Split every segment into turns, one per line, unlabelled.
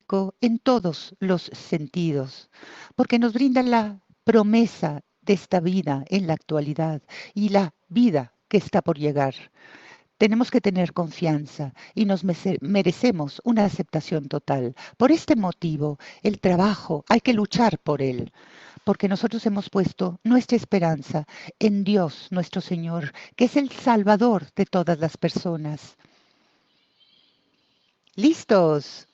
fantástico en todos los sentidos, porque nos brinda la promesa de esta vida en la actualidad y la vida que está por llegar. Tenemos que tener confianza y nos merecemos una aceptación total. Por este motivo, el trabajo hay que luchar por él, porque nosotros hemos puesto nuestra esperanza en Dios, nuestro Señor, que es el Salvador de todas las personas. ¿Listos?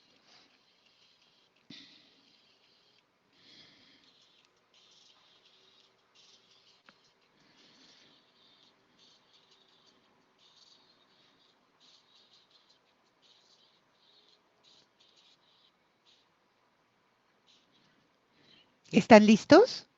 ¿Están listos?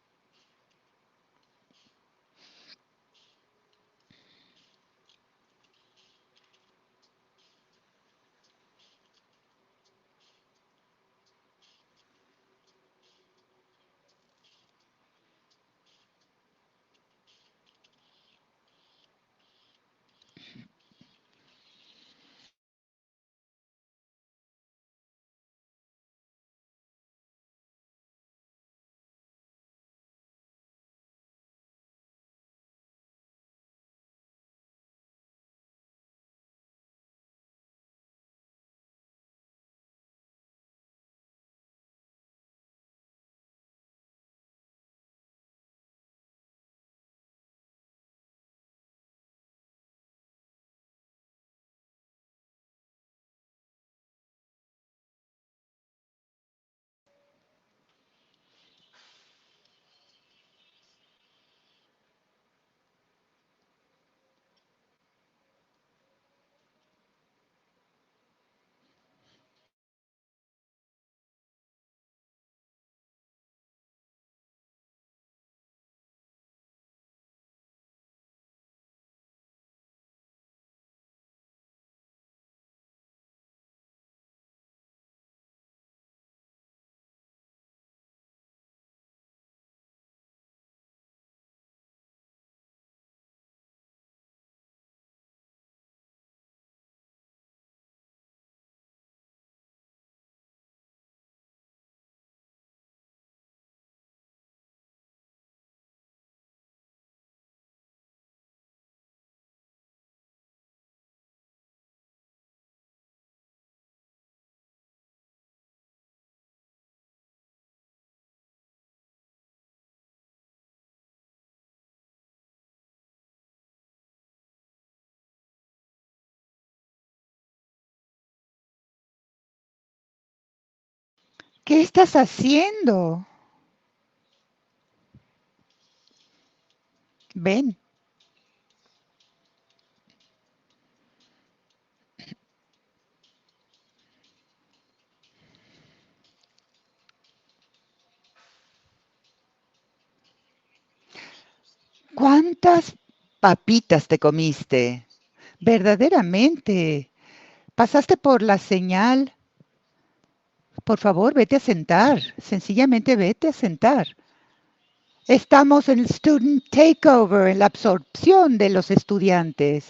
¿Qué estás haciendo? Ven. ¿Cuántas papitas te comiste? Verdaderamente. ¿Pasaste por la señal? Por favor, vete a sentar. Sencillamente vete a sentar. Estamos en el Student Takeover, en la absorción de los estudiantes.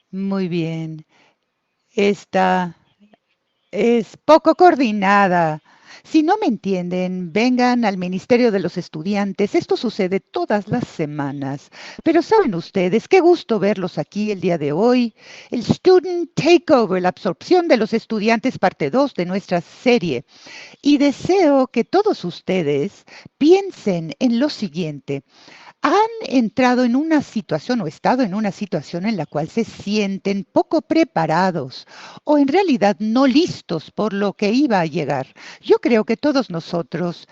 Muy bien. Esta es poco coordinada. Si no me entienden, vengan al Ministerio de los Estudiantes. Esto sucede todas las semanas. Pero saben ustedes, qué gusto verlos aquí el día de hoy. El Student Takeover, la absorción de los estudiantes, parte 2 de nuestra serie. Y deseo que todos ustedes piensen en lo siguiente. ¿Han entrado en una situación o estado en una situación en la cual se sienten poco preparados o en realidad no listos por lo que iba a llegar? Yo creo que todos nosotros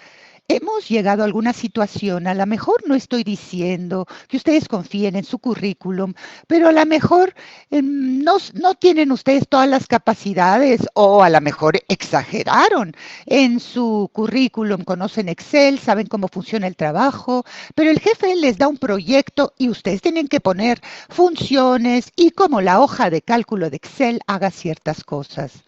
hemos llegado a alguna situación, a lo mejor no estoy diciendo que ustedes confíen en su currículum, pero a lo mejor no tienen ustedes todas las capacidades o a lo mejor exageraron en su currículum, conocen Excel, saben cómo funciona el trabajo, pero el jefe les da un proyecto y ustedes tienen que poner funciones y como la hoja de cálculo de Excel haga ciertas cosas.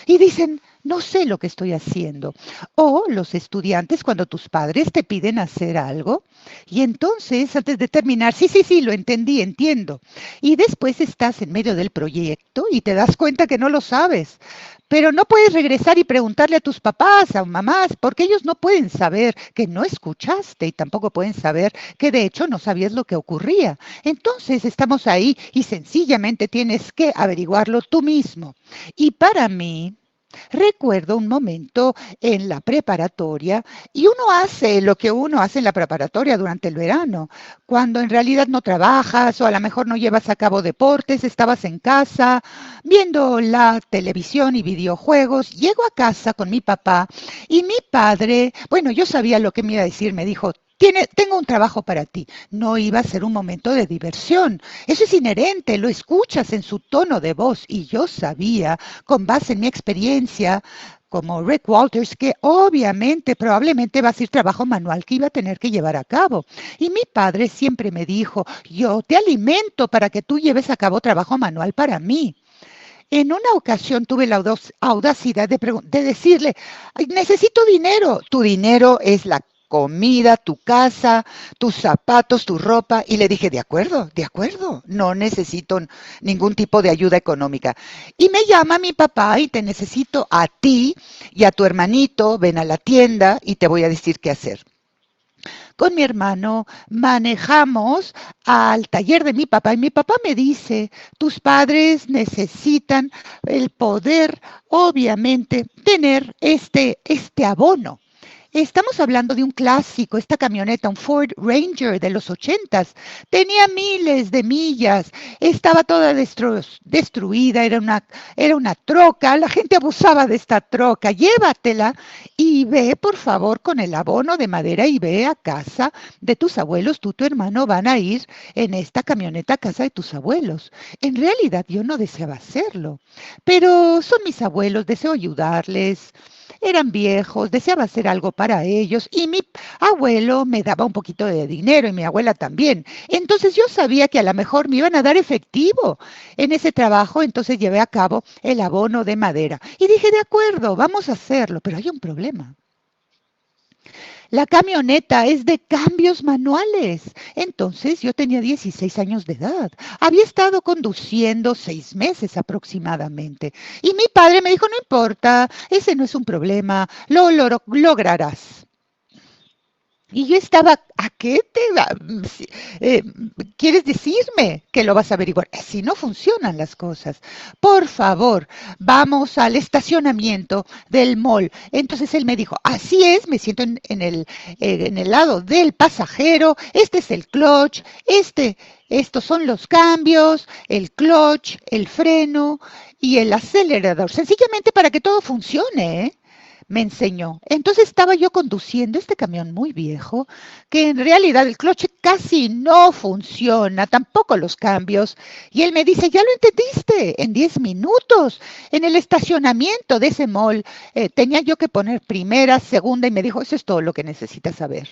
y dicen, no sé lo que estoy haciendo. O los estudiantes cuando tus padres te piden hacer algo y entonces antes de terminar, sí, sí, sí, lo entendí, entiendo. Y después estás en medio del proyecto y te das cuenta que no lo sabes. Pero no puedes regresar y preguntarle a tus papás, a mamás, porque ellos no pueden saber que no escuchaste y tampoco pueden saber que de hecho no sabías lo que ocurría. Entonces estamos ahí y sencillamente tienes que averiguarlo tú mismo. Y para mí, recuerdo un momento en la preparatoria y uno hace lo que uno hace en la preparatoria durante el verano, cuando en realidad no trabajas o a lo mejor no llevas a cabo deportes, estabas en casa viendo la televisión y videojuegos. Llego a casa con mi papá y mi padre, bueno, yo sabía lo que me iba a decir, me dijo, tengo un trabajo para ti. No iba a ser un momento de diversión. Eso es inherente, lo escuchas en su tono de voz y yo sabía con base en mi experiencia como Rick Walters, que obviamente, probablemente va a ser trabajo manual que iba a tener que llevar a cabo. Y mi padre siempre me dijo, yo te alimento para que tú lleves a cabo trabajo manual para mí. En una ocasión tuve la audacidad de decirle, "Ay, necesito dinero. Tu dinero es la comida, tu casa, tus zapatos, tu ropa". Y le dije, de acuerdo, no necesito ningún tipo de ayuda económica. Y me llama mi papá y te necesito a ti y a tu hermanito, ven a la tienda y te voy a decir qué hacer. Con mi hermano manejamos al taller de mi papá y mi papá me dice, tus padres necesitan el poder, obviamente, tener este abono. Estamos hablando de un clásico, esta camioneta, un Ford Ranger de los 80s. Tenía miles de millas, estaba toda destruida, era una troca, la gente abusaba de esta troca. Llévatela y ve, por favor, con el abono de madera y ve a casa de tus abuelos. Tú, tu hermano van a ir en esta camioneta a casa de tus abuelos. En realidad yo no deseaba hacerlo, pero son mis abuelos, deseo ayudarles. Eran viejos, deseaba hacer algo para ellos y mi abuelo me daba un poquito de dinero y mi abuela también. Entonces yo sabía que a lo mejor me iban a dar efectivo en ese trabajo, entonces llevé a cabo el abono de madera. Y dije, de acuerdo, vamos a hacerlo, pero hay un problema. La camioneta es de cambios manuales. Entonces yo tenía 16 años de edad. Había estado conduciendo 6 meses aproximadamente. Y mi padre me dijo, no importa, ese no es un problema, lo lograrás. Y yo estaba, ¿a qué te va? ¿Quieres decirme que lo vas a averiguar? Si no funcionan las cosas. Por favor, vamos al estacionamiento del mall. Entonces él me dijo, así es, me siento en el lado del pasajero, este es el clutch, estos son los cambios, el clutch, el freno y el acelerador, sencillamente para que todo funcione, ¿eh? Me enseñó. Entonces estaba yo conduciendo este camión muy viejo, que en realidad el cloche casi no funciona, tampoco los cambios. Y él me dice, ya lo entendiste, en 10 minutos, en el estacionamiento de ese mall, tenía yo que poner primera, segunda, y me dijo, eso es todo lo que necesitas saber.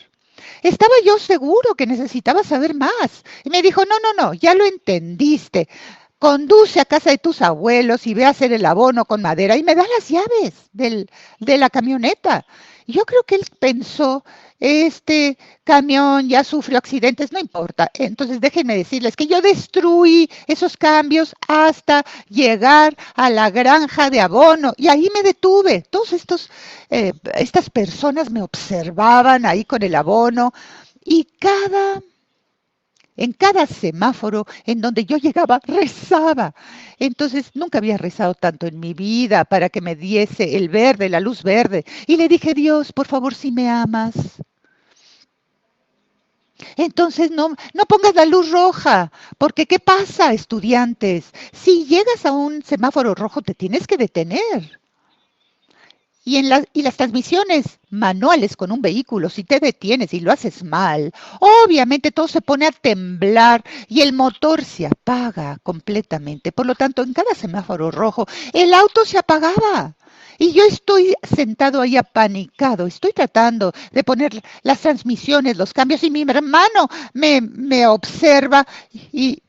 Estaba yo seguro que necesitaba saber más. Y me dijo, no, no, no, ya lo entendiste. Conduce a casa de tus abuelos y ve a hacer el abono con madera y me da las llaves de la camioneta. Yo creo que él pensó, este camión ya sufrió accidentes, no importa. Entonces déjenme decirles que yo destruí esos cambios hasta llegar a la granja de abono y ahí me detuve. Estas personas me observaban ahí con el abono y en cada semáforo en donde yo llegaba, rezaba. Entonces, nunca había rezado tanto en mi vida para que me diese el verde, la luz verde. Y le dije, Dios, por favor, si me amas. Entonces, no pongas la luz roja, porque ¿qué pasa, estudiantes? Si llegas a un semáforo rojo, te tienes que detener. Y las transmisiones manuales con un vehículo, si te detienes y lo haces mal, obviamente todo se pone a temblar y el motor se apaga completamente. Por lo tanto, en cada semáforo rojo, el auto se apagaba. Y yo estoy sentado ahí apanicado, estoy tratando de poner las transmisiones, los cambios, y mi hermano me observa y,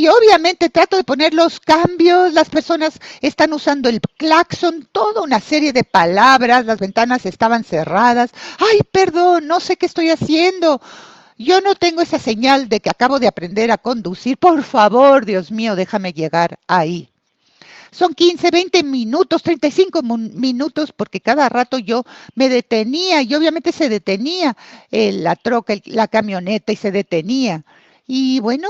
Y obviamente trato de poner los cambios, las personas están usando el claxon, toda una serie de palabras, las ventanas estaban cerradas. Ay, perdón, no sé qué estoy haciendo. Yo no tengo esa señal de que acabo de aprender a conducir. Por favor, Dios mío, déjame llegar ahí. Son 15, 20 minutos, 35 minutos, porque cada rato yo me detenía y obviamente se detenía la troca, la camioneta y se detenía. Y bueno,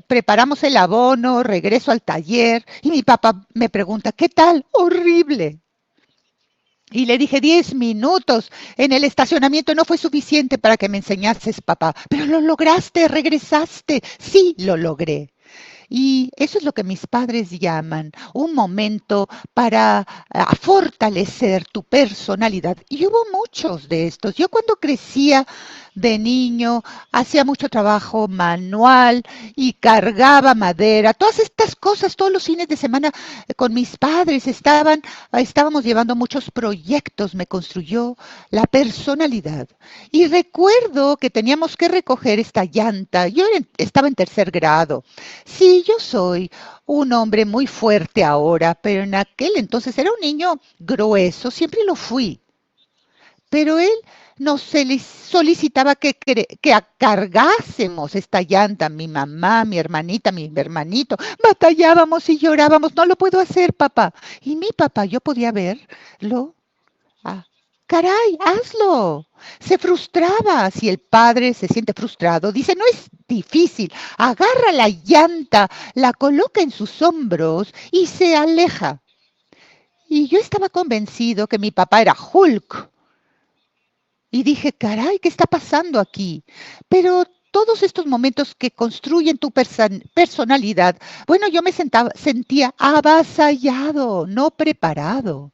preparamos el abono, regreso al taller y mi papá me pregunta, ¿qué tal? Horrible. Y le dije, 10 minutos en el estacionamiento no fue suficiente para que me enseñases, papá, pero lo lograste, regresaste. Sí, lo logré. Y eso es lo que mis padres llaman un momento para fortalecer tu personalidad. Y hubo muchos de estos. Yo cuando crecía de niño hacía mucho trabajo manual y cargaba madera. Todas estas cosas, todos los fines de semana con mis padres estábamos llevando muchos proyectos. Me construyó la personalidad. Y recuerdo que teníamos que recoger esta llanta. Yo estaba en tercer grado. Sí, yo soy un hombre muy fuerte ahora, pero en aquel entonces era un niño grueso, siempre lo fui. Pero él nos solicitaba que cargásemos esta llanta, mi mamá, mi hermanita, mi hermanito. Batallábamos y llorábamos, no lo puedo hacer, papá. Y mi papá, yo podía verlo. Ah, caray, hazlo. Se frustraba. Si el padre se siente frustrado, dice, no es difícil. Agarra la llanta, la coloca en sus hombros y se aleja. Y yo estaba convencido que mi papá era Hulk. Y dije, caray, ¿qué está pasando aquí? Pero todos estos momentos que construyen tu personalidad, bueno, yo sentía avasallado, no preparado.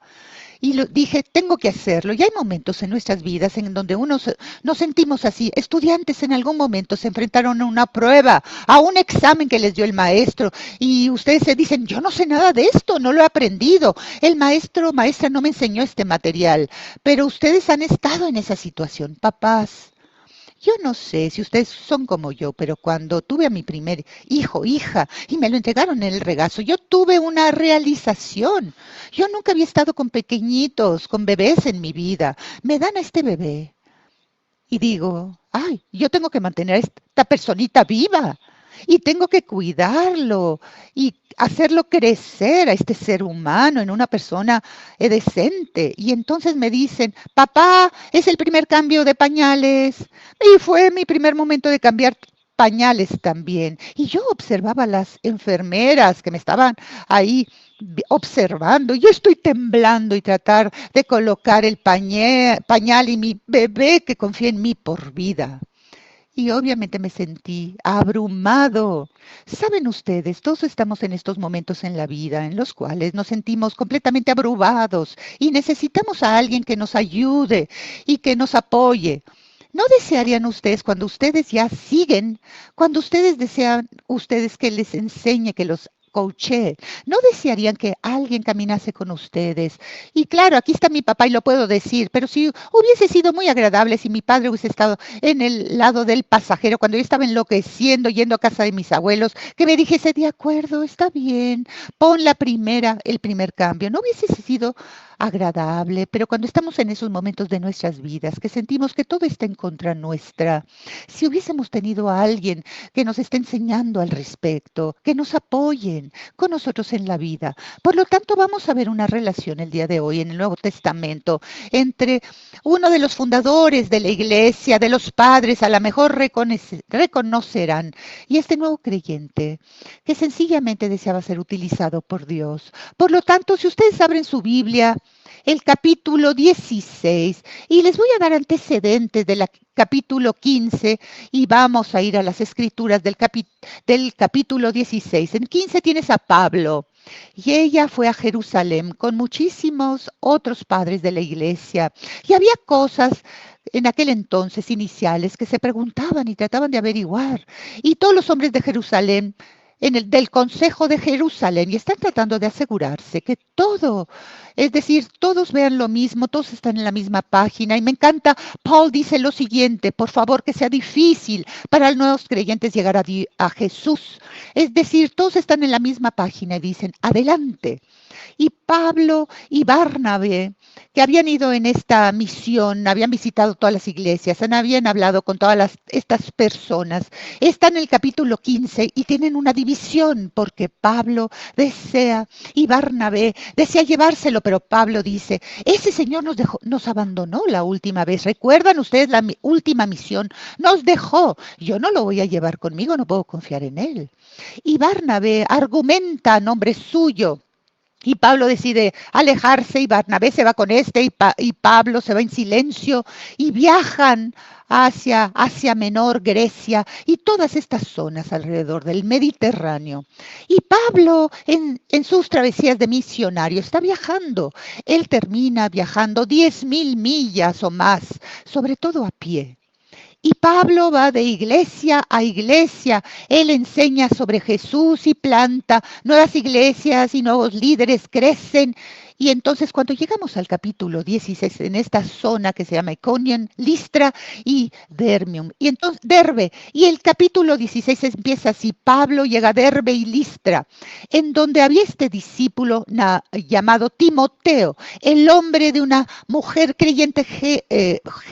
Y dije, tengo que hacerlo. Y hay momentos en nuestras vidas en donde nos sentimos así. Estudiantes en algún momento se enfrentaron a una prueba, a un examen que les dio el maestro. Y ustedes se dicen, yo no sé nada de esto, no lo he aprendido. El maestro o maestra no me enseñó este material. Pero ustedes han estado en esa situación, papás. Yo no sé si ustedes son como yo, pero cuando tuve a mi primer hijo, hija, y me lo entregaron en el regazo, yo tuve una realización. Yo nunca había estado con pequeñitos, con bebés en mi vida. Me dan a este bebé y digo, ay, yo tengo que mantener a esta personita viva y tengo que cuidarlo y hacerlo crecer a este ser humano en una persona decente. Y entonces me dicen, papá, es el primer cambio de pañales. Y fue mi primer momento de cambiar pañales también. Y yo observaba a las enfermeras que me estaban ahí observando. Yo estoy temblando y tratar de colocar el pañal y mi bebé que confía en mí por vida. Y obviamente me sentí abrumado. Saben ustedes, todos estamos en estos momentos en la vida en los cuales nos sentimos completamente abrumados y necesitamos a alguien que nos ayude y que nos apoye. ¿No desearían ustedes cuando ustedes ya siguen, cuando ustedes desean ustedes que les enseñe, que los coaché, no desearían que alguien caminase con ustedes? Y claro, aquí está mi papá y lo puedo decir, pero si hubiese sido muy agradable si mi padre hubiese estado en el lado del pasajero cuando yo estaba enloqueciendo, yendo a casa de mis abuelos, que me dijese, de acuerdo, está bien, pon el primer cambio. No hubiese sido agradable, pero cuando estamos en esos momentos de nuestras vidas, que sentimos que todo está en contra nuestra, si hubiésemos tenido a alguien que nos esté enseñando al respecto, que nos apoyen con nosotros en la vida. Por lo tanto, vamos a ver una relación el día de hoy en el Nuevo Testamento entre uno de los fundadores de la iglesia, de los padres, a lo mejor reconocerán, y este nuevo creyente que sencillamente deseaba ser utilizado por Dios. Por lo tanto, si ustedes abren su Biblia, el capítulo 16, y les voy a dar antecedentes del capítulo 15 y vamos a ir a las escrituras del capítulo 16. En 15 tienes a Pablo y ella fue a Jerusalén con muchísimos otros padres de la iglesia y había cosas en aquel entonces iniciales que se preguntaban y trataban de averiguar y todos los hombres de Jerusalén del Consejo de Jerusalén y están tratando de asegurarse que todo, es decir, todos vean lo mismo, todos están en la misma página. Y me encanta, Paul dice lo siguiente: por favor, que sea difícil para los nuevos creyentes llegar a Jesús. Es decir, todos están en la misma página y dicen, adelante. Y Pablo y Bernabé, que habían ido en esta misión, habían visitado todas las iglesias, habían hablado con todas estas personas, están en el capítulo 15 y tienen una división porque Pablo desea y Bernabé desea llevárselo, pero Pablo dice, ese Señor nos abandonó la última vez. ¿Recuerdan ustedes la última misión? Nos dejó. Yo no lo voy a llevar conmigo, no puedo confiar en él. Y Bernabé argumenta a nombre suyo. Y Pablo decide alejarse y Bernabé se va con y Pablo se va en silencio y viajan hacia Asia Menor, Grecia y todas estas zonas alrededor del Mediterráneo. Y Pablo en sus travesías de misionario está viajando. Él termina viajando 10.000 millas o más, sobre todo a pie. Y Pablo va de iglesia a iglesia. Él enseña sobre Jesús y planta nuevas iglesias y nuevos líderes crecen. Y entonces cuando llegamos al capítulo 16, en esta zona que se llama Iconium, Listra y Derbe, y el capítulo 16 empieza así: Pablo llega a Derbe y Listra, en donde había este discípulo llamado Timoteo, el hombre de una mujer creyente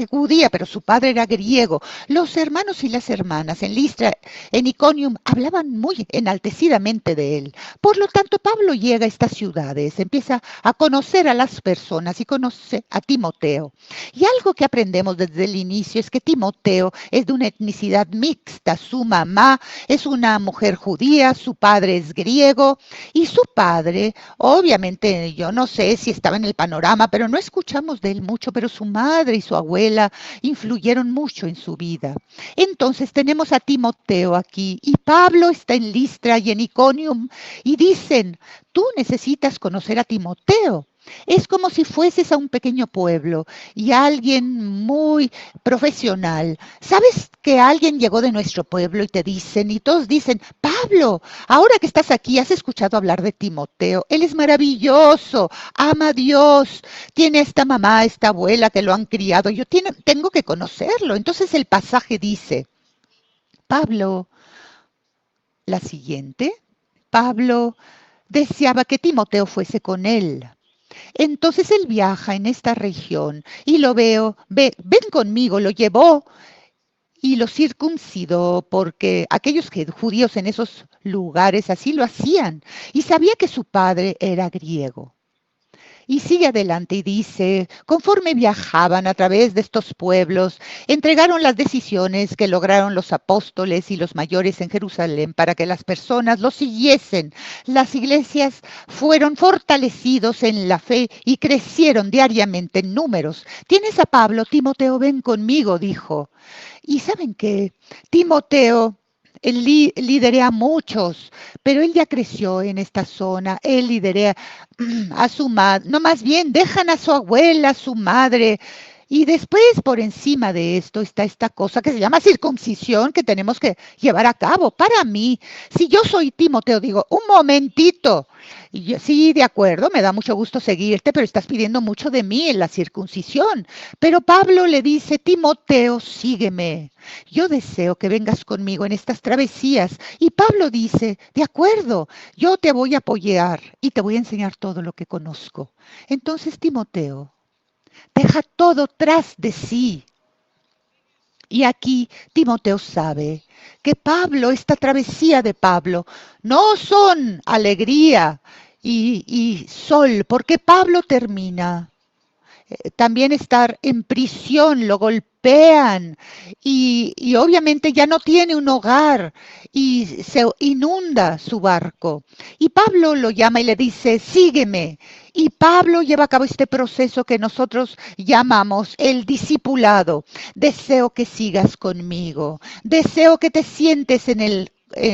judía, pero su padre era griego. Los hermanos y las hermanas en Listra, en Iconium, hablaban muy enaltecidamente de él. Por lo tanto, Pablo llega a estas ciudades, empieza a conocer a las personas y conoce a Timoteo. Y algo que aprendemos desde el inicio es que Timoteo es de una etnicidad mixta. Su mamá es una mujer judía, su padre es griego y su padre, obviamente, yo no sé si estaba en el panorama, pero no escuchamos de él mucho, pero su madre y su abuela influyeron mucho en su vida. Entonces tenemos a Timoteo aquí y Pablo está en Listra y en Iconium y dicen, tú necesitas conocer a Timoteo. Es como si fueses a un pequeño pueblo y alguien muy profesional. ¿Sabes que alguien llegó de nuestro pueblo y te dicen, y todos dicen, Pablo, ahora que estás aquí, has escuchado hablar de Timoteo? Él es maravilloso, ama a Dios, tiene esta mamá, esta abuela que lo han criado. Tengo que conocerlo. Entonces el pasaje dice, Pablo, la siguiente, Pablo deseaba que Timoteo fuese con él. Entonces él viaja en esta región y lo ven conmigo, lo llevó y lo circuncidó porque aquellos judíos en esos lugares así lo hacían y sabía que su padre era griego. Y sigue adelante y dice, conforme viajaban a través de estos pueblos, entregaron las decisiones que lograron los apóstoles y los mayores en Jerusalén para que las personas los siguiesen. Las iglesias fueron fortalecidos en la fe y crecieron diariamente en números. ¿Tienes a Pablo? Timoteo, ven conmigo, dijo. Y ¿saben qué? Timoteo él liderea a muchos, pero él ya creció en esta zona, él liderea a su madre, no, más bien dejan a su abuela, a su madre, y después por encima de esto está esta cosa que se llama circuncisión que tenemos que llevar a cabo. Para mí, si yo soy Timoteo, digo, un momentito, y yo, sí, de acuerdo, me da mucho gusto seguirte, pero estás pidiendo mucho de mí en la circuncisión. Pero Pablo le dice, Timoteo, sígueme. Yo deseo que vengas conmigo en estas travesías. Y Pablo dice, de acuerdo, yo te voy a apoyar y te voy a enseñar todo lo que conozco. Entonces, Timoteo, deja todo tras de sí. Y aquí Timoteo sabe que Pablo, esta travesía de Pablo, no son alegría y sol, porque Pablo termina también estar en prisión, lo golpean y obviamente ya no tiene un hogar y se inunda su barco. Y Pablo lo llama y le dice, sígueme. Y Pablo lleva a cabo este proceso que nosotros llamamos el discipulado. Deseo que sigas conmigo. Deseo que te sientes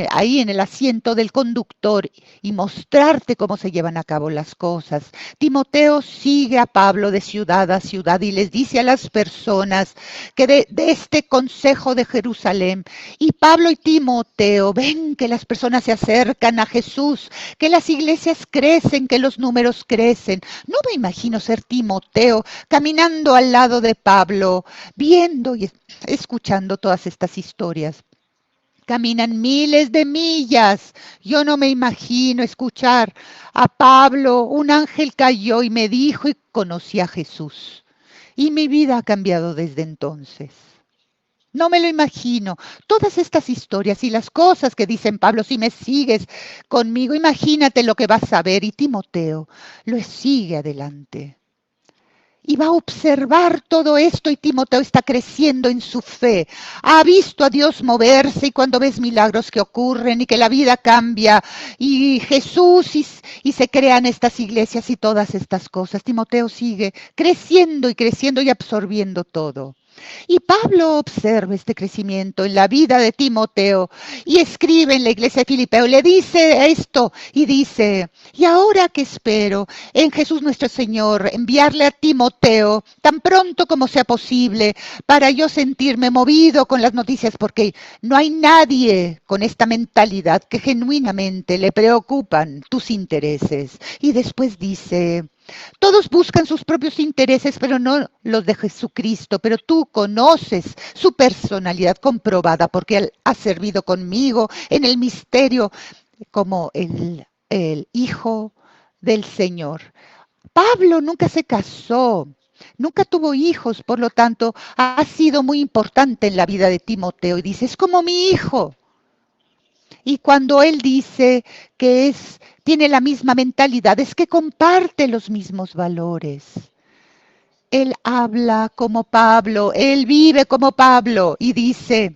ahí en el asiento del conductor y mostrarte cómo se llevan a cabo las cosas. Timoteo sigue a Pablo de ciudad a ciudad y les dice a las personas que de este consejo de Jerusalén, y Pablo y Timoteo ven que las personas se acercan a Jesús, que las iglesias crecen, que los números crecen. No me imagino ser Timoteo caminando al lado de Pablo, viendo y escuchando todas estas historias. Caminan miles de millas. Yo no me imagino escuchar a Pablo. Un ángel cayó y me dijo y conocí a Jesús. Y mi vida ha cambiado desde entonces. No me lo imagino. Todas estas historias y las cosas que dicen Pablo, si me sigues conmigo, imagínate lo que vas a ver. Y Timoteo lo sigue adelante. Y va a observar todo esto y Timoteo está creciendo en su fe. Ha visto a Dios moverse y cuando ves milagros que ocurren y que la vida cambia y Jesús y se crean estas iglesias y todas estas cosas, Timoteo sigue creciendo y absorbiendo todo. Y Pablo observa este crecimiento en la vida de Timoteo y escribe en la iglesia de Filipeo, le dice esto y dice, y ahora que espero en Jesús nuestro Señor, enviarle a Timoteo tan pronto como sea posible para yo sentirme movido con las noticias, porque no hay nadie con esta mentalidad que genuinamente le preocupan tus intereses. Y después dice, todos buscan sus propios intereses, pero no los de Jesucristo. Pero tú conoces su personalidad comprobada porque Él ha servido conmigo en el misterio como el Hijo del Señor. Pablo nunca se casó, nunca tuvo hijos, por lo tanto, ha sido muy importante en la vida de Timoteo. Y dice, es como mi hijo. Y cuando él dice que tiene la misma mentalidad, es que comparte los mismos valores. Él habla como Pablo, él vive como Pablo y dice,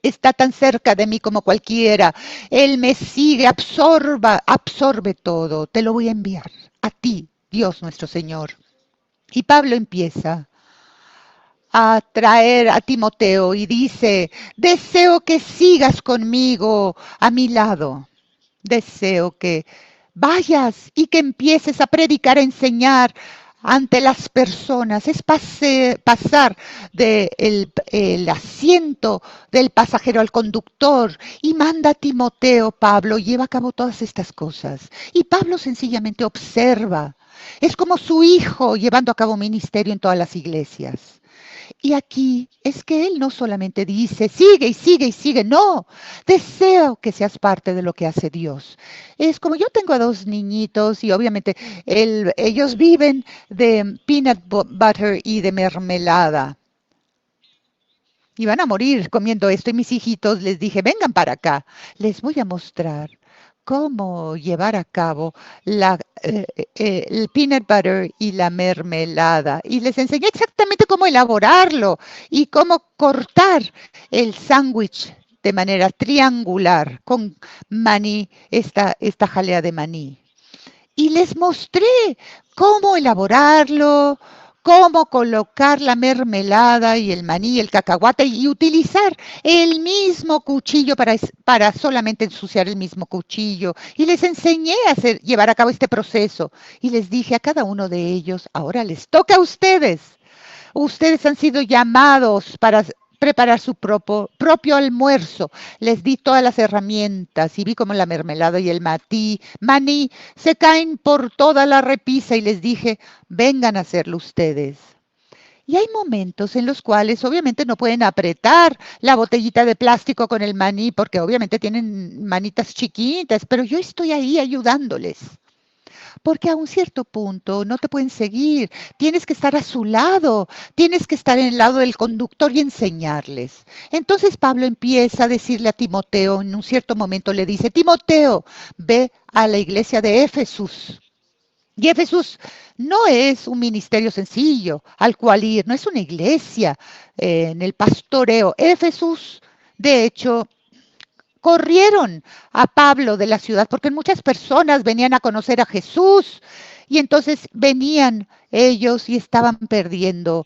está tan cerca de mí como cualquiera. Él me sigue, absorbe todo. Te lo voy a enviar a ti, Dios nuestro Señor. Y Pablo empieza a traer a Timoteo y dice, deseo que sigas conmigo a mi lado. Deseo que vayas y que empieces a predicar, a enseñar ante las personas. Es pasar del asiento del pasajero al conductor y manda a Timoteo, Pablo, lleva a cabo todas estas cosas. Y Pablo sencillamente observa. Es como su hijo llevando a cabo ministerio en todas las iglesias. Y aquí es que él no solamente dice, sigue y sigue y sigue, no, deseo que seas parte de lo que hace Dios. Es como yo tengo a dos niñitos y obviamente ellos viven de peanut butter y de mermelada. Y van a morir comiendo esto y mis hijitos les dije, vengan para acá, les voy a mostrar cómo llevar a cabo el peanut butter y la mermelada. Y les enseñé exactamente cómo elaborarlo y cómo cortar el sándwich de manera triangular con maní, esta jalea de maní. Y les mostré cómo elaborarlo, cómo colocar la mermelada y el maní, el cacahuate y utilizar el mismo cuchillo para solamente ensuciar el mismo cuchillo. Y les enseñé a llevar a cabo este proceso. Y les dije a cada uno de ellos, ahora les toca a ustedes. Ustedes han sido llamados para preparar su propio almuerzo. Les di todas las herramientas y vi como la mermelada y el maní se caen por toda la repisa y les dije, vengan a hacerlo ustedes. Y hay momentos en los cuales obviamente no pueden apretar la botellita de plástico con el maní porque obviamente tienen manitas chiquitas, pero yo estoy ahí ayudándoles. Porque a un cierto punto no te pueden seguir, tienes que estar a su lado, tienes que estar en el lado del conductor y enseñarles. Entonces Pablo empieza a decirle a Timoteo, en un cierto momento le dice, Timoteo, ve a la iglesia de Éfesus. Y Éfesus no es un ministerio sencillo al cual ir, no es una iglesia en el pastoreo. Éfesus, de hecho, corrieron a Pablo de la ciudad porque muchas personas venían a conocer a Jesús y entonces venían ellos y estaban perdiendo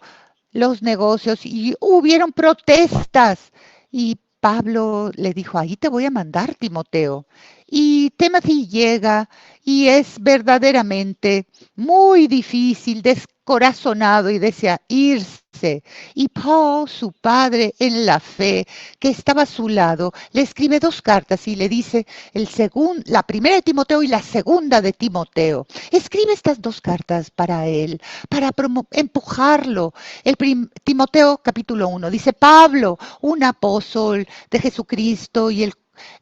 los negocios y hubieron protestas y Pablo le dijo, ahí te voy a mandar, Timoteo. Y Timothy llega y es verdaderamente muy difícil, descorazonado y desea irse. Y Paul, su padre en la fe, que estaba a su lado, le escribe dos cartas y le dice la primera de Timoteo y la segunda de Timoteo. Escribe estas dos cartas para él, para empujarlo. Timoteo capítulo 1 dice, Pablo, un apóstol de Jesucristo y el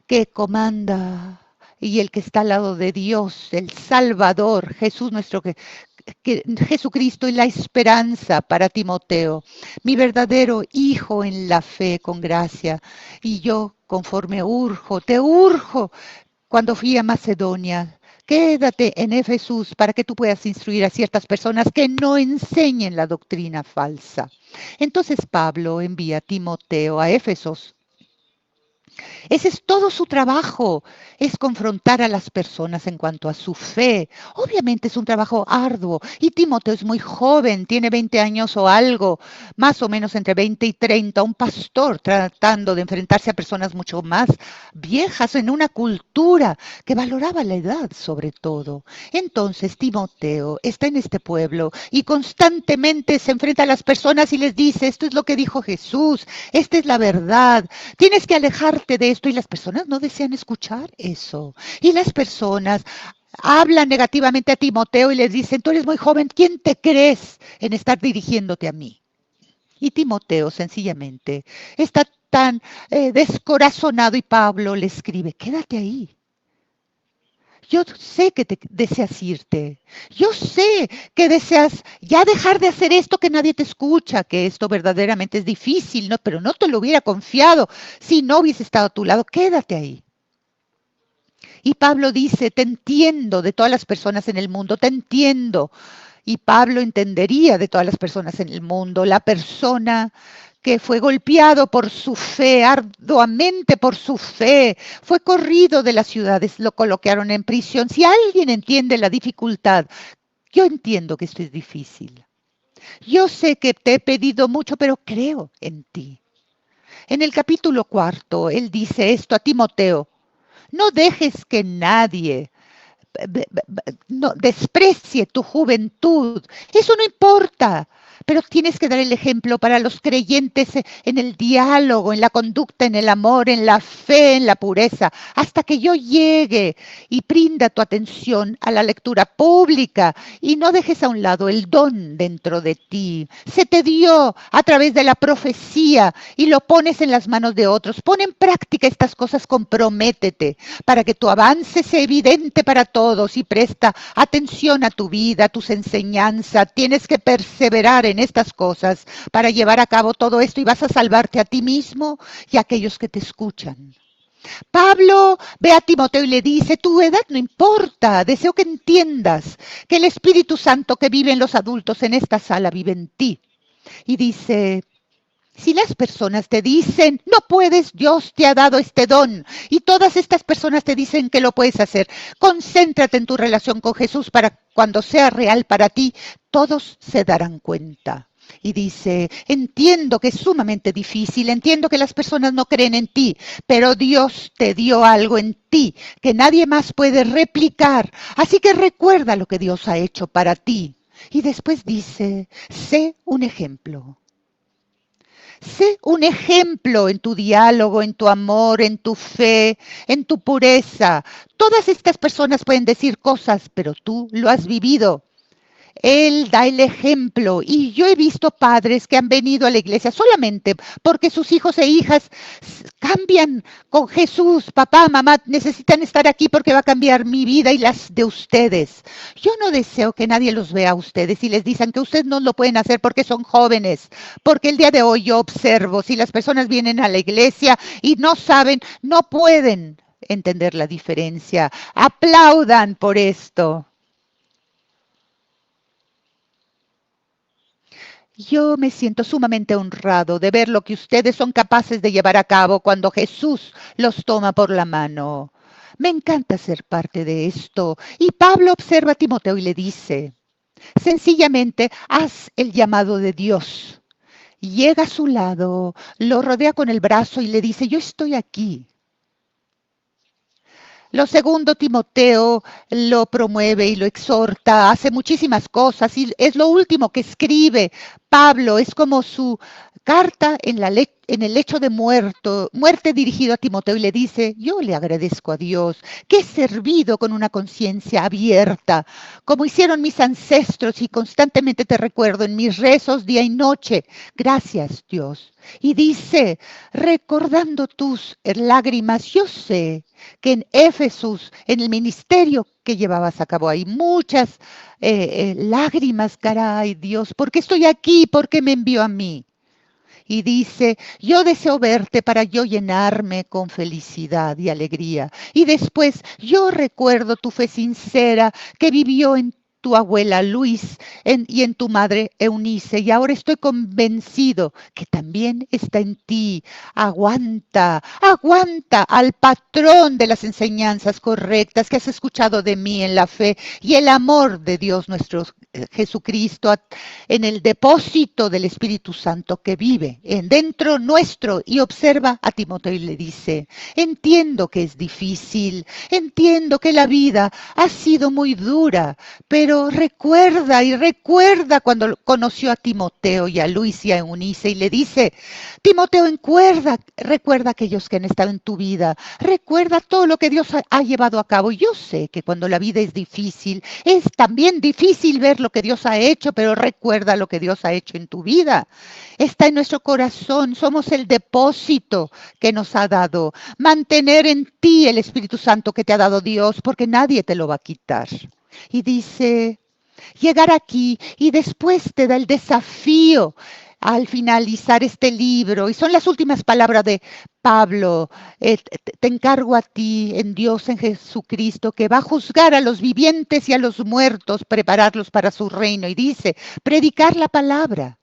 que comanda y el que está al lado de Dios, el Salvador, Jesús nuestro Jesucristo y la esperanza para Timoteo, mi verdadero hijo en la fe con gracia. Y yo, conforme te urjo, cuando fui a Macedonia, quédate en Efesus para que tú puedas instruir a ciertas personas que no enseñen la doctrina falsa. Entonces Pablo envía a Timoteo a Éfesos. Ese es todo su trabajo, es confrontar a las personas en cuanto a su fe. Obviamente es un trabajo arduo y Timoteo es muy joven, tiene 20 años o algo, más o menos entre 20 y 30, un pastor tratando de enfrentarse a personas mucho más viejas en una cultura que valoraba la edad sobre todo. Entonces Timoteo está en este pueblo y constantemente se enfrenta a las personas y les dice, esto es lo que dijo Jesús, esta es la verdad, tienes que alejarte de esto y las personas no desean escuchar eso. Y las personas hablan negativamente a Timoteo y les dicen, tú eres muy joven, ¿quién te crees en estar dirigiéndote a mí? Y Timoteo sencillamente está tan descorazonado y Pablo le escribe, quédate ahí. Yo sé que te deseas irte. Yo sé que deseas ya dejar de hacer esto que nadie te escucha, que esto verdaderamente es difícil, ¿no? Pero no te lo hubiera confiado si no hubiese estado a tu lado. Quédate ahí. Y Pablo dice, te entiendo de todas las personas en el mundo, te entiendo. Y Pablo entendería de todas las personas en el mundo, la persona que fue golpeado por su fe, arduamente por su fe, fue corrido de las ciudades, lo colocaron en prisión. Si alguien entiende la dificultad, yo entiendo que esto es difícil. Yo sé que te he pedido mucho, pero creo en ti. En el capítulo 4, él dice esto a Timoteo, no dejes que nadie no, desprecie tu juventud. Eso no importa. Pero tienes que dar el ejemplo para los creyentes en el diálogo, en la conducta, en el amor, en la fe, en la pureza, hasta que yo llegue y brinda tu atención a la lectura pública y no dejes a un lado el don dentro de ti. Se te dio a través de la profecía y lo pones en las manos de otros. Pon en práctica estas cosas, comprométete para que tu avance sea evidente para todos y presta atención a tu vida, a tus enseñanzas. Tienes que perseverar en estas cosas para llevar a cabo todo esto y vas a salvarte a ti mismo y a aquellos que te escuchan. Pablo ve a Timoteo y le dice, tu edad no importa, deseo que entiendas que el Espíritu Santo que vive en los adultos en esta sala vive en ti. Y dice, si las personas te dicen, no puedes, Dios te ha dado este don, y todas estas personas te dicen que lo puedes hacer, concéntrate en tu relación con Jesús para cuando sea real para ti, todos se darán cuenta. Y dice, entiendo que es sumamente difícil, entiendo que las personas no creen en ti, pero Dios te dio algo en ti que nadie más puede replicar. Así que recuerda lo que Dios ha hecho para ti. Y después dice, sé un ejemplo. Sé un ejemplo en tu diálogo, en tu amor, en tu fe, en tu pureza. Todas estas personas pueden decir cosas, pero tú lo has vivido. Él da el ejemplo y yo he visto padres que han venido a la iglesia solamente porque sus hijos e hijas cambian con Jesús. Papá, mamá, necesitan estar aquí porque va a cambiar mi vida y las de ustedes. Yo no deseo que nadie los vea a ustedes y les dicen que ustedes no lo pueden hacer porque son jóvenes. Porque el día de hoy yo observo, si las personas vienen a la iglesia y no saben, no pueden entender la diferencia. Aplaudan por esto. Yo me siento sumamente honrado de ver lo que ustedes son capaces de llevar a cabo cuando Jesús los toma por la mano. Me encanta ser parte de esto. Y Pablo observa a Timoteo y le dice, sencillamente, haz el llamado de Dios. llega a su lado, lo rodea con el brazo y le dice, yo estoy aquí. Lo segundo, Timoteo lo promueve y lo exhorta, hace muchísimas cosas y es lo último que escribe Pablo, es como su carta en el lecho de muerte dirigido a Timoteo y le dice, yo le agradezco a Dios que he servido con una conciencia abierta, como hicieron mis ancestros y constantemente te recuerdo en mis rezos día y noche. Gracias, Dios. Y dice, recordando tus lágrimas, yo sé que en Éfeso, en el ministerio que llevabas a cabo, hay muchas lágrimas, caray, Dios, ¿por qué estoy aquí? ¿Por qué me envió a mí? Y dice, yo deseo verte para yo llenarme con felicidad y alegría. Y después, yo recuerdo tu fe sincera que vivió en tu abuela Luis y en tu madre Eunice, y ahora estoy convencido que también está en ti. Aguanta, aguanta al patrón de las enseñanzas correctas que has escuchado de mí en la fe y el amor de Dios nuestro Jesucristo en el depósito del Espíritu Santo que vive en dentro nuestro y observa a Timoteo y le dice, entiendo que es difícil, entiendo que la vida ha sido muy dura, pero recuerda y recuerda cuando conoció a Timoteo y a Luis y a Eunice y le dice, Timoteo, recuerda aquellos que han estado en tu vida, recuerda todo lo que Dios ha llevado a cabo. Yo sé que cuando la vida es difícil, es también difícil ver lo que Dios ha hecho, pero recuerda lo que Dios ha hecho en tu vida. Está en nuestro corazón, somos el depósito que nos ha dado. Mantener en ti el Espíritu Santo que te ha dado Dios, porque nadie te lo va a quitar. Y dice, llegar aquí y después te da el desafío al finalizar este libro, y son las últimas palabras de Pablo, te encargo a ti, en Dios, en Jesucristo, que va a juzgar a los vivientes y a los muertos, prepararlos para su reino. Y dice, predicar la palabra.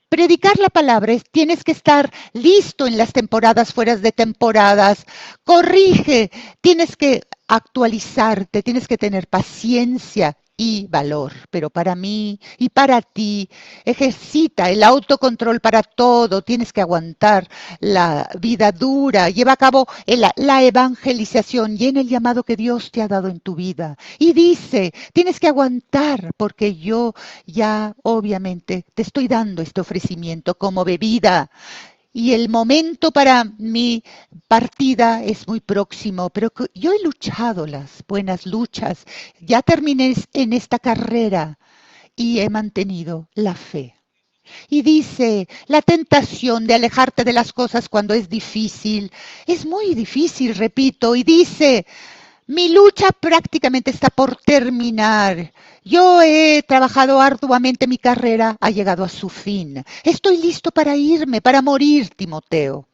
Predicar la palabra es, tienes que estar listo en las temporadas, fuera de temporadas. Corrige, tienes que actualizarte, tienes que tener paciencia y valor. Pero para mí y para ti, ejercita el autocontrol para todo. Tienes que aguantar la vida dura. Lleva a cabo la evangelización y en el llamado que Dios te ha dado en tu vida. Y dice, tienes que aguantar porque yo ya obviamente te estoy dando este ofrecimiento como bebida. Y el momento para mi partida es muy próximo, pero yo he luchado las buenas luchas, ya terminé en esta carrera y he mantenido la fe. Y dice, la tentación de alejarte de las cosas cuando es muy difícil, repito, y dice, mi lucha prácticamente está por terminar. Yo he trabajado arduamente, mi carrera ha llegado a su fin. Estoy listo para irme, para morir, Timoteo.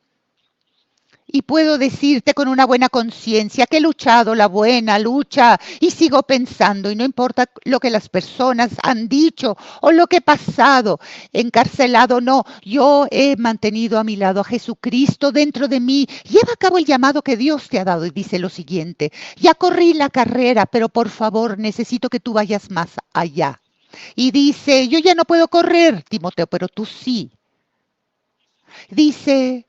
Y puedo decirte con una buena conciencia que he luchado la buena lucha y sigo pensando, y no importa lo que las personas han dicho o lo que he pasado, encarcelado no, yo he mantenido a mi lado a Jesucristo dentro de mí. Lleva a cabo el llamado que Dios te ha dado y dice lo siguiente, ya corrí la carrera, pero por favor necesito que tú vayas más allá. Y dice, yo ya no puedo correr, Timoteo, pero tú sí. Dice,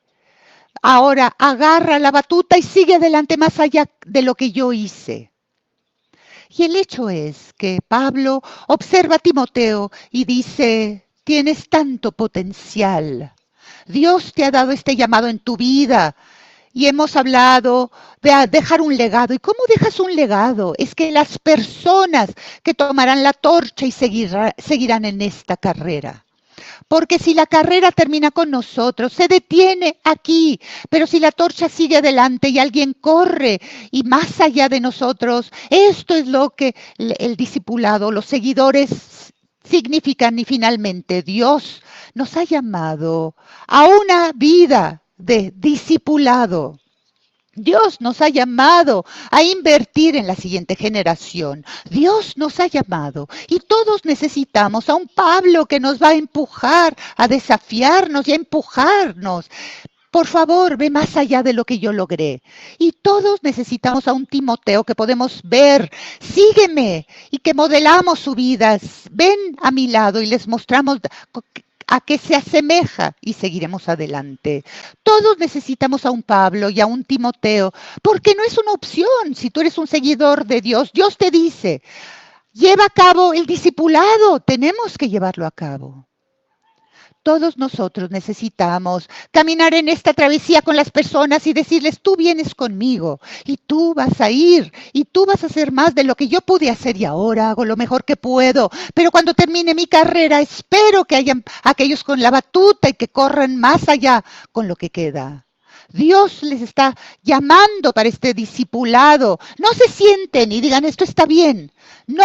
ahora agarra la batuta y sigue adelante más allá de lo que yo hice. Y el hecho es que Pablo observa a Timoteo y dice, tienes tanto potencial. Dios te ha dado este llamado en tu vida. Y hemos hablado de dejar un legado. ¿Y cómo dejas un legado? Es que las personas que tomarán la torcha y seguirán en esta carrera. Porque si la carrera termina con nosotros, se detiene aquí, pero si la torcha sigue adelante y alguien corre y más allá de nosotros, esto es lo que el discipulado, los seguidores significan y finalmente Dios nos ha llamado a una vida de discipulado. Dios nos ha llamado a invertir en la siguiente generación. Dios nos ha llamado y todos necesitamos a un Pablo que nos va a empujar, a desafiarnos y a empujarnos. Por favor, ve más allá de lo que yo logré. Y todos necesitamos a un Timoteo que podemos ver, sígueme, y que modelamos su vida. Ven a mi lado y les mostramos a qué se asemeja y seguiremos adelante. Todos necesitamos a un Pablo y a un Timoteo, porque no es una opción. Si tú eres un seguidor de Dios, Dios te dice, lleva a cabo el discipulado, tenemos que llevarlo a cabo. Todos nosotros necesitamos caminar en esta travesía con las personas y decirles, tú vienes conmigo y tú vas a ir y tú vas a hacer más de lo que yo pude hacer y ahora hago lo mejor que puedo. Pero cuando termine mi carrera, espero que hayan aquellos con la batuta y que corran más allá con lo que queda. Dios les está llamando para este discipulado. No se sienten y digan, esto está bien. No,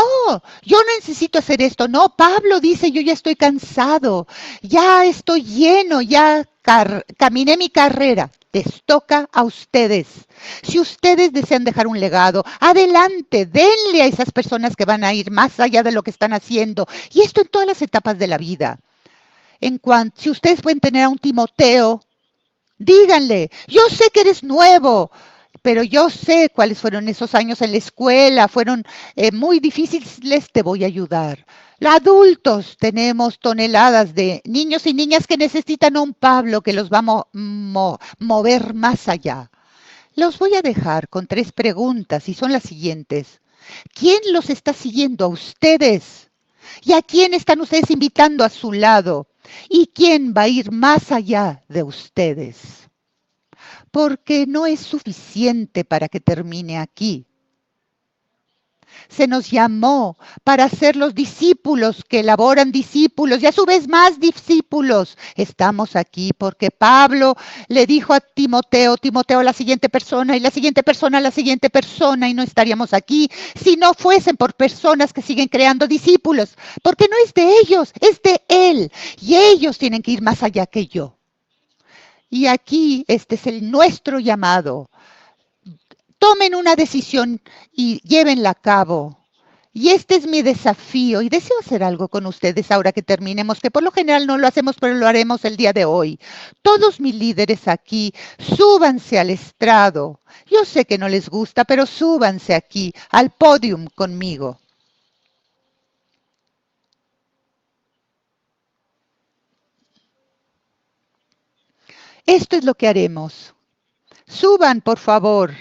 yo no necesito hacer esto. No, Pablo dice, yo ya estoy cansado, ya estoy lleno, ya caminé mi carrera. Les toca a ustedes. Si ustedes desean dejar un legado, adelante, denle a esas personas que van a ir más allá de lo que están haciendo. Y esto en todas las etapas de la vida. Si ustedes pueden tener a un Timoteo, díganle, yo sé que eres nuevo, pero yo sé cuáles fueron esos años en la escuela, fueron muy difíciles, te voy a ayudar. Los adultos tenemos toneladas de niños y niñas que necesitan a un Pablo que los va a mover más allá. Los voy a dejar con 3 preguntas y son las siguientes. ¿Quién los está siguiendo a ustedes? ¿Y a quién están ustedes invitando a su lado? ¿Y quién va a ir más allá de ustedes? Porque no es suficiente para que termine aquí. Se nos llamó para ser los discípulos que elaboran discípulos y a su vez más discípulos. Estamos aquí porque Pablo le dijo a Timoteo, Timoteo la siguiente persona y la siguiente persona a la siguiente persona y no estaríamos aquí si no fuesen por personas que siguen creando discípulos. Porque no es de ellos, es de él y ellos tienen que ir más allá que yo. Y aquí este es nuestro llamado. Tomen una decisión y llévenla a cabo. Y este es mi desafío y deseo hacer algo con ustedes ahora que terminemos, que por lo general no lo hacemos, pero lo haremos el día de hoy. Todos mis líderes aquí, súbanse al estrado. Yo sé que no les gusta, pero súbanse aquí al podium conmigo. Esto es lo que haremos. Suban, por favor.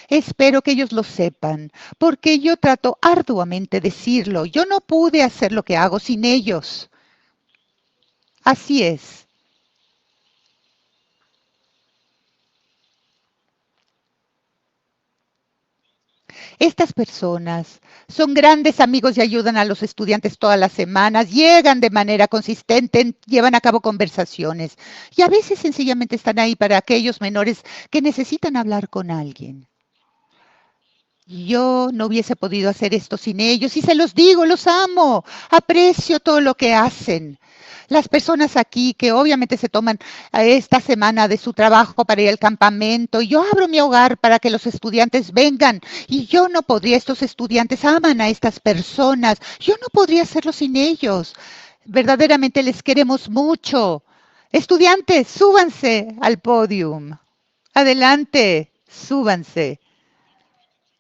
Espero que ellos lo sepan, porque yo trato arduamente de decirlo. Yo no pude hacer lo que hago sin ellos. Así es. Estas personas son grandes amigos y ayudan a los estudiantes todas las semanas, llegan de manera consistente, llevan a cabo conversaciones y a veces sencillamente están ahí para aquellos menores que necesitan hablar con alguien. Yo no hubiese podido hacer esto sin ellos y se los digo, los amo, aprecio todo lo que hacen. Las personas aquí que obviamente se toman esta semana de su trabajo para ir al campamento y yo abro mi hogar para que los estudiantes vengan y yo no podría, estos estudiantes aman a estas personas, yo no podría hacerlo sin ellos. Verdaderamente les queremos mucho. Estudiantes, súbanse al podium. Adelante, súbanse.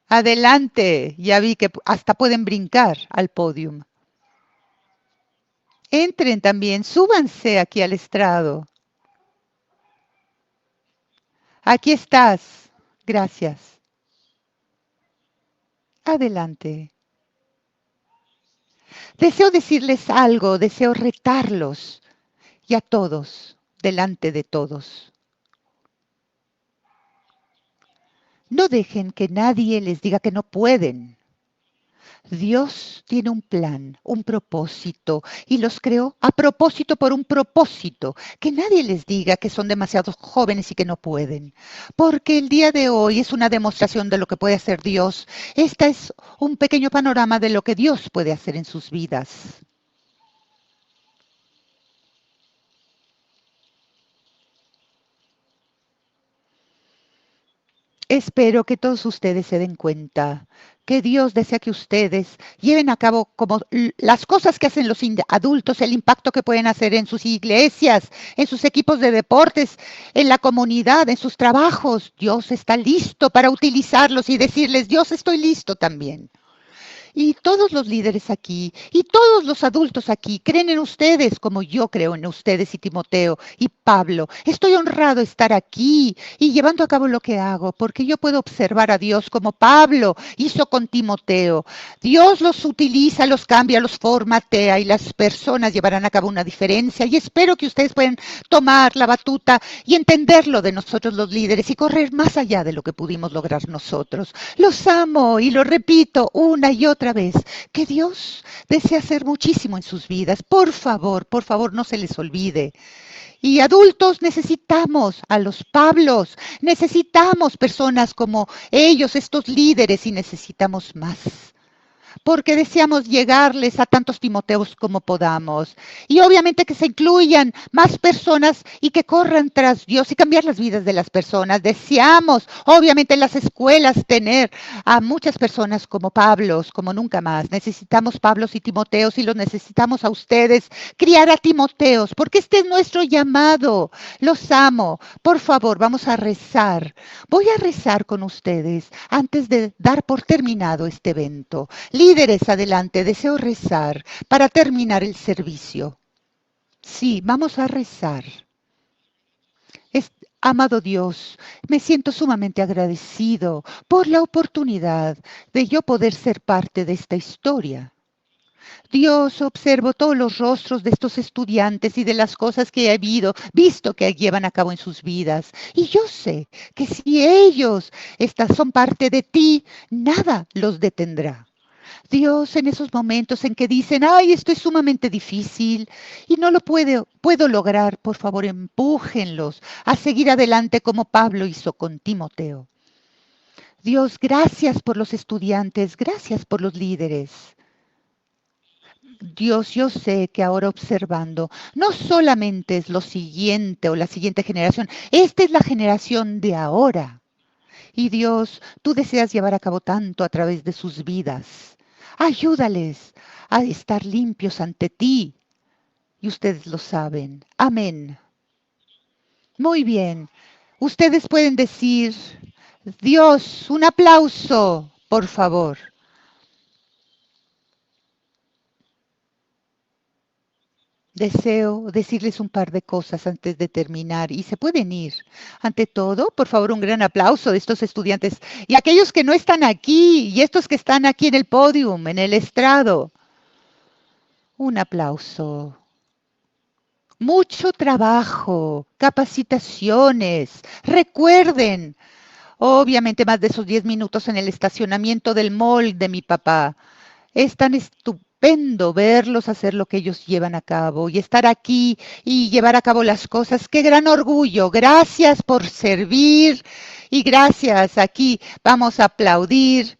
Adelante, ya vi que hasta pueden brincar al podium. Entren también, súbanse aquí al estrado. Aquí estás. Gracias. Adelante. Deseo decirles algo, deseo retarlos y a todos, delante de todos. No dejen que nadie les diga que no pueden. Dios tiene un plan, un propósito, y los creó a propósito por un propósito. Que nadie les diga que son demasiado jóvenes y que no pueden. Porque el día de hoy es una demostración de lo que puede hacer Dios. Esta es un pequeño panorama de lo que Dios puede hacer en sus vidas. Espero que todos ustedes se den cuenta que Dios desea que ustedes lleven a cabo como las cosas que hacen los adultos, el impacto que pueden hacer en sus iglesias, en sus equipos de deportes, en la comunidad, en sus trabajos. Dios está listo para utilizarlos y decirles, Dios estoy listo también. Y todos los líderes aquí y todos los adultos aquí creen en ustedes como yo creo en ustedes y Timoteo y Pablo. Estoy honrado de estar aquí y llevando a cabo lo que hago porque yo puedo observar a Dios como Pablo hizo con Timoteo. Dios los utiliza, los cambia, los formatea y las personas llevarán a cabo una diferencia. Y espero que ustedes puedan tomar la batuta y entenderlo de nosotros los líderes y correr más allá de lo que pudimos lograr nosotros. Los amo y lo repito una y otra vez, que Dios desea hacer muchísimo en sus vidas. Por favor, no se les olvide. Y adultos necesitamos a los Pablos, necesitamos personas como ellos, estos líderes, y necesitamos más porque deseamos llegarles a tantos Timoteos como podamos. Y obviamente que se incluyan más personas y que corran tras Dios y cambiar las vidas de las personas. Deseamos, obviamente, en las escuelas tener a muchas personas como Pablos, como nunca más. Necesitamos Pablos y Timoteos y los necesitamos a ustedes. Criar a Timoteos, porque este es nuestro llamado. Los amo. Por favor, vamos a rezar. Voy a rezar con ustedes antes de dar por terminado este evento. Líderes, adelante, deseo rezar para terminar el servicio. Sí, vamos a rezar. Amado Dios, me siento sumamente agradecido por la oportunidad de yo poder ser parte de esta historia. Dios, observo todos los rostros de estos estudiantes y de las cosas que he visto que llevan a cabo en sus vidas. Y yo sé que si ellos son parte de ti, nada los detendrá. Dios, en esos momentos en que dicen, ay, esto es sumamente difícil y no lo puedo lograr, por favor, empújenlos a seguir adelante como Pablo hizo con Timoteo. Dios, gracias por los estudiantes, gracias por los líderes. Dios, yo sé que ahora observando, no solamente es lo siguiente o la siguiente generación, esta es la generación de ahora. Y Dios, tú deseas llevar a cabo tanto a través de sus vidas. Ayúdales a estar limpios ante ti. Y ustedes lo saben. Amén. Muy bien. Ustedes pueden decir, Dios, un aplauso, por favor. Deseo decirles un par de cosas antes de terminar y se pueden ir. Ante todo, por favor, un gran aplauso de estos estudiantes y aquellos que no están aquí y estos que están aquí en el podium, en el estrado. Un aplauso. Mucho trabajo, capacitaciones. Recuerden, obviamente más de esos 10 minutos en el estacionamiento del mall de mi papá. Es tan estupendo verlos hacer lo que ellos llevan a cabo y estar aquí y llevar a cabo las cosas. Qué gran orgullo. Gracias por servir y gracias. Aquí vamos a aplaudir.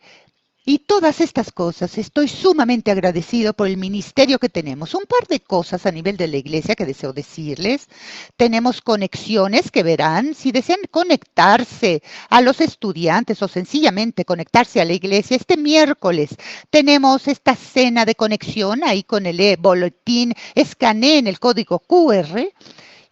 Y todas estas cosas, estoy sumamente agradecido por el ministerio que tenemos. Un par de cosas a nivel de la iglesia que deseo decirles. Tenemos conexiones que verán. Si desean conectarse a los estudiantes o sencillamente conectarse a la iglesia, este miércoles tenemos esta cena de conexión ahí con el boletín. Escaneen el código QR.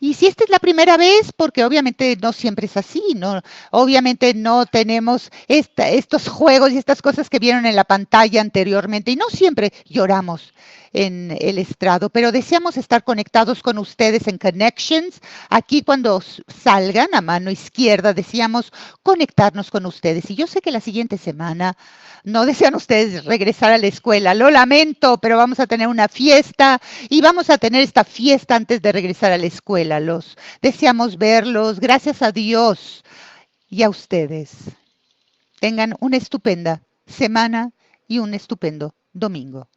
Y si esta es la primera vez, porque obviamente no siempre es así, ¿no? Obviamente no tenemos estos juegos y estas cosas que vieron en la pantalla anteriormente y no siempre lloramos en el estrado, pero deseamos estar conectados con ustedes en Connections. Aquí cuando salgan a mano izquierda, deseamos conectarnos con ustedes. Y yo sé que la siguiente semana no desean ustedes regresar a la escuela. Lo lamento, pero vamos a tener una fiesta y vamos a tener esta fiesta antes de regresar a la escuela. Los deseamos verlos. Gracias a Dios y a ustedes. Tengan una estupenda semana y un estupendo domingo.